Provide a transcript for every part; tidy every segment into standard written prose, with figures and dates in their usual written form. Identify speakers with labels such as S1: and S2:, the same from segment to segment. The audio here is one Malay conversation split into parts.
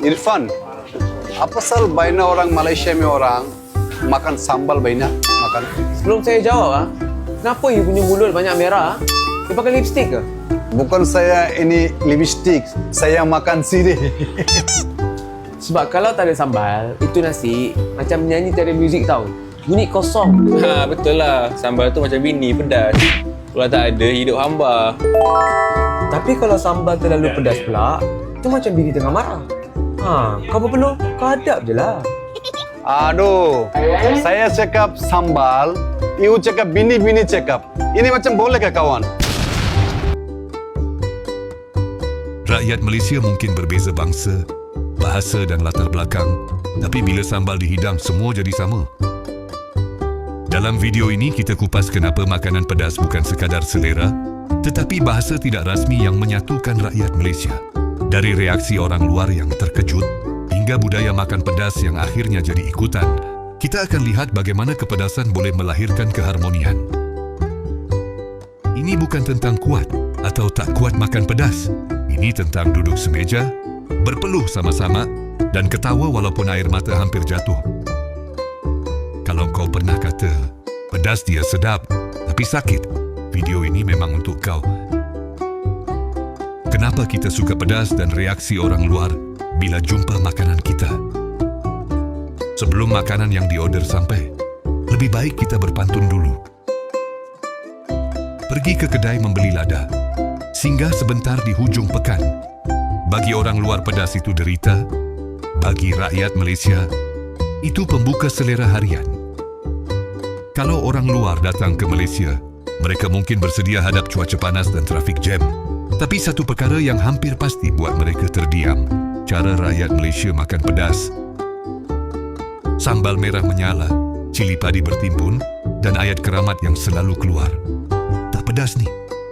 S1: Irfan, apa pasal banyak orang Malaysia ni orang makan sambal banyak makan?
S2: Sebelum saya jawab, kenapa you punya mulut banyak merah? You pakai lipstick ke?
S1: Bukan saya ini lipstick, saya makan sirih.
S2: Sebab kalau tak ada sambal, itu nasi macam nyanyi tiada muzik tau. Bunyi kosong.
S3: Ha, betul lah. Sambal tu macam bini, pedas. Kalau tak ada, hidup hamba.
S2: Tapi kalau sambal terlalu pedas pula, itu macam bini tengah marah. Kau apa perlu? Kau hadap je lah.
S1: Aduh, saya cakap sambal, you cakap bini-bini cakap. Ini macam boleh ke kawan?
S4: Rakyat Malaysia mungkin berbeza bangsa, bahasa dan latar belakang, tapi bila sambal dihidang, semua jadi sama. Dalam video ini, kita kupas kenapa makanan pedas bukan sekadar selera, tetapi bahasa tidak rasmi yang menyatukan rakyat Malaysia. Dari reaksi orang luar yang terkejut, hingga budaya makan pedas yang akhirnya jadi ikutan, kita akan lihat bagaimana kepedasan boleh melahirkan keharmonian. Ini bukan tentang kuat atau tak kuat makan pedas. Ini tentang duduk semeja, berpeluh sama-sama, dan ketawa walaupun air mata hampir jatuh. Kalau kau pernah kata, pedas dia sedap, tapi sakit, video ini memang untuk kau. Kenapa kita suka pedas dan reaksi orang luar bila jumpa makanan kita? Sebelum makanan yang diorder sampai, lebih baik kita berpantun dulu. Pergi ke kedai membeli lada, singgah sebentar di hujung pekan. Bagi orang luar pedas itu derita, bagi rakyat Malaysia, itu pembuka selera harian. Kalau orang luar datang ke Malaysia, mereka mungkin bersedia hadap cuaca panas dan trafik jam. Tapi satu perkara yang hampir pasti buat mereka terdiam, cara rakyat Malaysia makan pedas. Sambal merah menyala, cili padi bertimbun, dan ayat keramat yang selalu keluar. Tak pedas ni.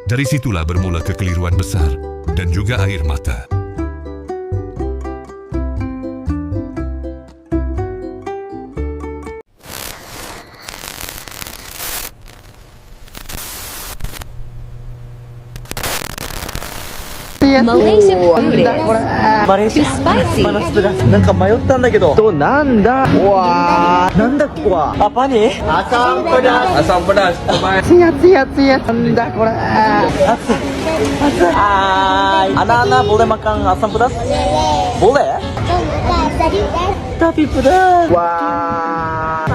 S4: Dari situlah bermula kekeliruan besar dan juga air mata.
S5: Malaysia food is too spicy.
S6: なんか迷ったんだけど。なんだ。うわー。なんだここは。何？asam pedas.
S3: Asam pedas. Terbaik.
S6: ツヤツヤツヤ。なんだこれ。熱い。熱い。Anak-anak boleh makan asam pedas? Boleh? Tapi pedas. Wah.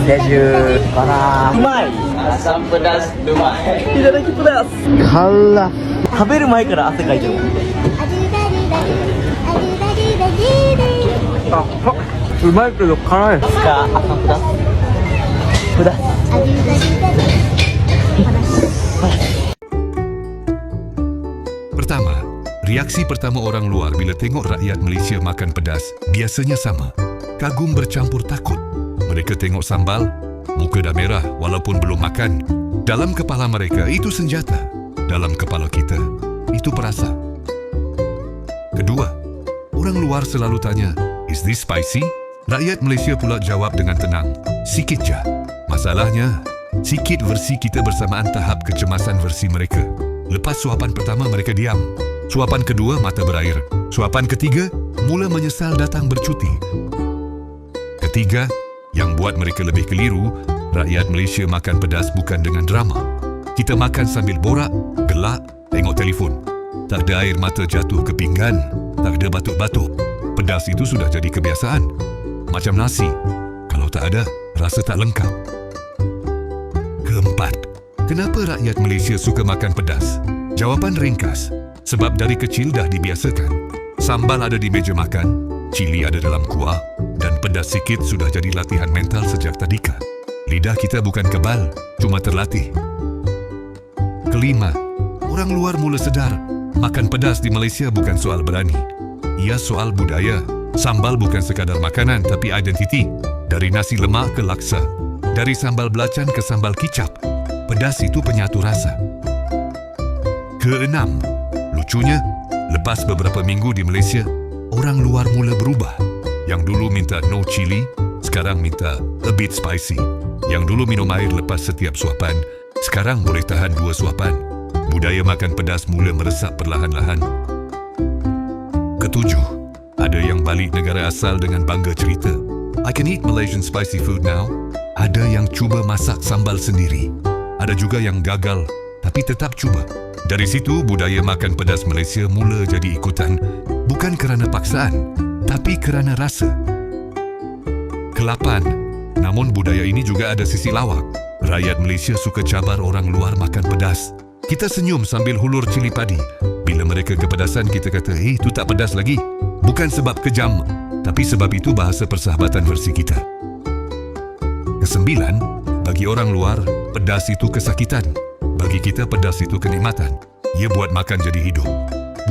S6: Sejuk. Panas. Umai.
S3: Asam pedas. Terbaik.
S6: Tidak lagi pedas. Kalah. 食べる前から汗かいてる。うまいけど辛い。Suka asam pedas? Pedas.
S4: Pertama, reaksi pertama orang luar bila tengok rakyat Malaysia makan pedas biasanya sama. Kagum bercampur takut. Mereka tengok sambal, muka dah merah walaupun belum makan. Dalam kepala mereka itu senjata. Dalam kepala kita, itu perasa. Kedua, orang luar selalu tanya, "Is this spicy?" Rakyat Malaysia pula jawab dengan tenang, "Sikit je." Masalahnya, sikit versi kita bersamaan tahap kecemasan versi mereka. Lepas suapan pertama mereka diam. Suapan kedua mata berair. Suapan ketiga mula menyesal datang bercuti. Ketiga, yang buat mereka lebih keliru, rakyat Malaysia makan pedas bukan dengan drama. Kita makan sambil borak, gelak, tengok telefon. Tak ada air mata jatuh ke pinggan, tak ada batuk-batuk. Pedas itu sudah jadi kebiasaan. Macam nasi, kalau tak ada, rasa tak lengkap. Keempat, kenapa rakyat Malaysia suka makan pedas? Jawapan ringkas, sebab dari kecil dah dibiasakan. Sambal ada di meja makan, cili ada dalam kuah, dan pedas sikit sudah jadi latihan mental sejak tadika. Lidah kita bukan kebal, cuma terlatih. Kelima, orang luar mula sedar, makan pedas di Malaysia bukan soal berani. Ia soal budaya. Sambal bukan sekadar makanan, tapi identiti. Dari nasi lemak ke laksa, dari sambal belacan ke sambal kicap, pedas itu penyatu rasa. Keenam, lucunya, lepas beberapa minggu di Malaysia, orang luar mula berubah. Yang dulu minta no chili, sekarang minta a bit spicy. Yang dulu minum air lepas setiap suapan, sekarang boleh tahan 2 suapan. Budaya makan pedas mula meresap perlahan-lahan. Ketujuh, Ada yang balik negara asal dengan bangga cerita, I can eat Malaysian spicy food now. Ada yang cuba masak sambal sendiri. Ada juga yang gagal tapi tetap cuba. Dari situ budaya makan pedas Malaysia mula jadi ikutan, bukan kerana paksaan, tapi kerana rasa. Ke-8, namun budaya ini juga ada sisi lawak. Rakyat Malaysia suka cabar orang luar makan pedas. Kita senyum sambil hulur cili padi. Bila mereka kepedasan, kita kata, itu tak pedas lagi. Bukan sebab kejam, tapi sebab itu bahasa persahabatan versi kita. Ke-9, bagi orang luar, pedas itu kesakitan. Bagi kita, pedas itu kenikmatan. Ia buat makan jadi hidup.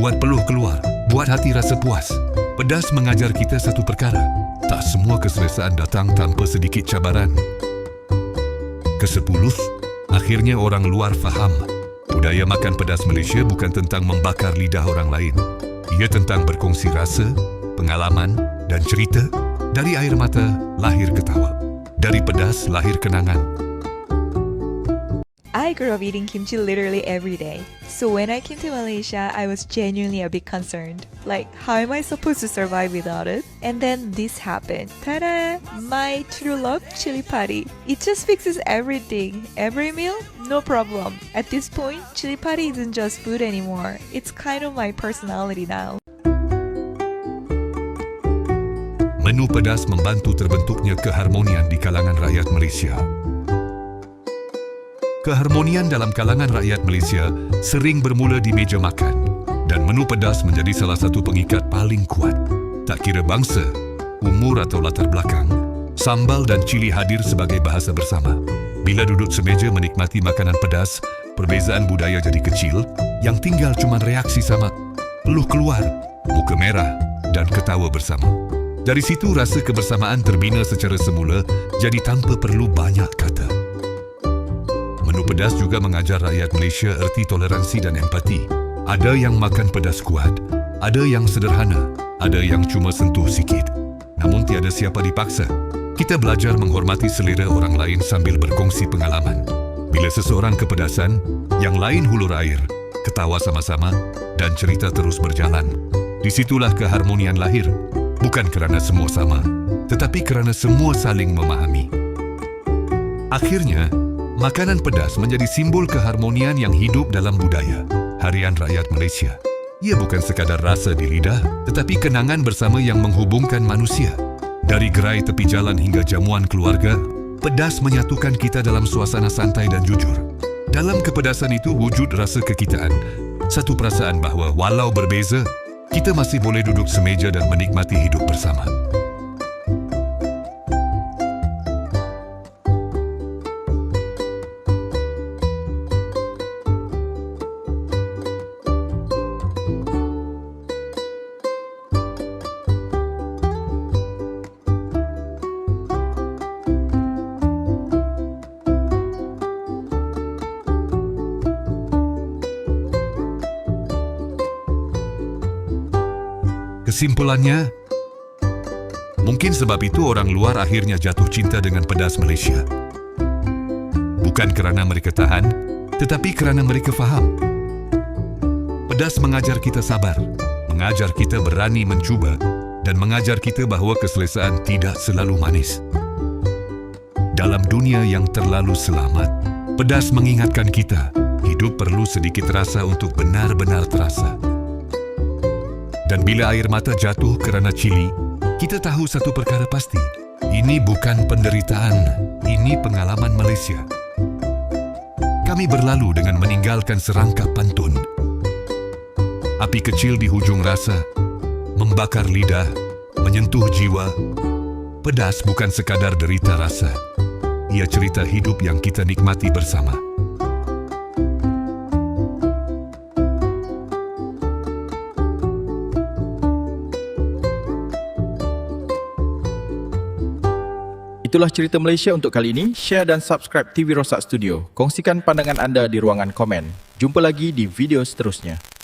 S4: Buat peluh keluar. Buat hati rasa puas. Pedas mengajar kita satu perkara. Tak semua keselesaan datang tanpa sedikit cabaran. Ke-10, akhirnya orang luar faham. Budaya makan pedas Malaysia bukan tentang membakar lidah orang lain. Ia tentang berkongsi rasa, pengalaman dan cerita. Dari air mata, lahir ketawa. Dari pedas, lahir kenangan.
S7: I grew up eating kimchi literally every day. So when I came to Malaysia, I was genuinely a bit concerned. Like, how am I supposed to survive without it? And then this happened. Ta-da! My true love chili padi. It just fixes everything. Every meal, no problem. At this point, chili padi isn't just food anymore. It's kind of my personality now.
S4: Menu pedas membantu terbentuknya keharmonian di kalangan rakyat Malaysia. Keharmonian dalam kalangan rakyat Malaysia sering bermula di meja makan dan menu pedas menjadi salah satu pengikat paling kuat. Tak kira bangsa, umur atau latar belakang, sambal dan cili hadir sebagai bahasa bersama. Bila duduk semeja menikmati makanan pedas, perbezaan budaya jadi kecil, yang tinggal cuma reaksi sama, peluh keluar, muka merah dan ketawa bersama. Dari situ rasa kebersamaan terbina secara semula jadi tanpa perlu banyak kata. Menu pedas juga mengajar rakyat Malaysia erti toleransi dan empati. Ada yang makan pedas kuat, ada yang sederhana, ada yang cuma sentuh sikit. Namun tiada siapa dipaksa. Kita belajar menghormati selera orang lain sambil berkongsi pengalaman. Bila seseorang kepedasan, yang lain hulur air, ketawa sama-sama dan cerita terus berjalan. Disitulah keharmonian lahir. Bukan kerana semua sama, tetapi kerana semua saling memahami. Akhirnya, makanan pedas menjadi simbol keharmonian yang hidup dalam budaya harian rakyat Malaysia. Ia bukan sekadar rasa di lidah, tetapi kenangan bersama yang menghubungkan manusia. Dari gerai tepi jalan hingga jamuan keluarga, pedas menyatukan kita dalam suasana santai dan jujur. Dalam kepedasan itu wujud rasa kekitaan, satu perasaan bahawa walau berbeza, kita masih boleh duduk semeja dan menikmati hidup bersama. Kesimpulannya, mungkin sebab itu orang luar akhirnya jatuh cinta dengan pedas Malaysia. Bukan kerana mereka tahan, tetapi kerana mereka faham. Pedas mengajar kita sabar, mengajar kita berani mencuba, dan mengajar kita bahawa keselesaan tidak selalu manis. Dalam dunia yang terlalu selamat, pedas mengingatkan kita, hidup perlu sedikit rasa untuk benar-benar terasa. Dan bila air mata jatuh kerana cili, kita tahu satu perkara pasti. Ini bukan penderitaan, ini pengalaman Malaysia. Kami berlalu dengan meninggalkan serangkap pantun. Api kecil di hujung rasa, membakar lidah, menyentuh jiwa. Pedas bukan sekadar derita rasa. Ia cerita hidup yang kita nikmati bersama.
S8: Itulah cerita Malaysia untuk kali ini. Share dan subscribe TV Rosak Studio. Kongsikan pandangan anda di ruangan komen. Jumpa lagi di video seterusnya.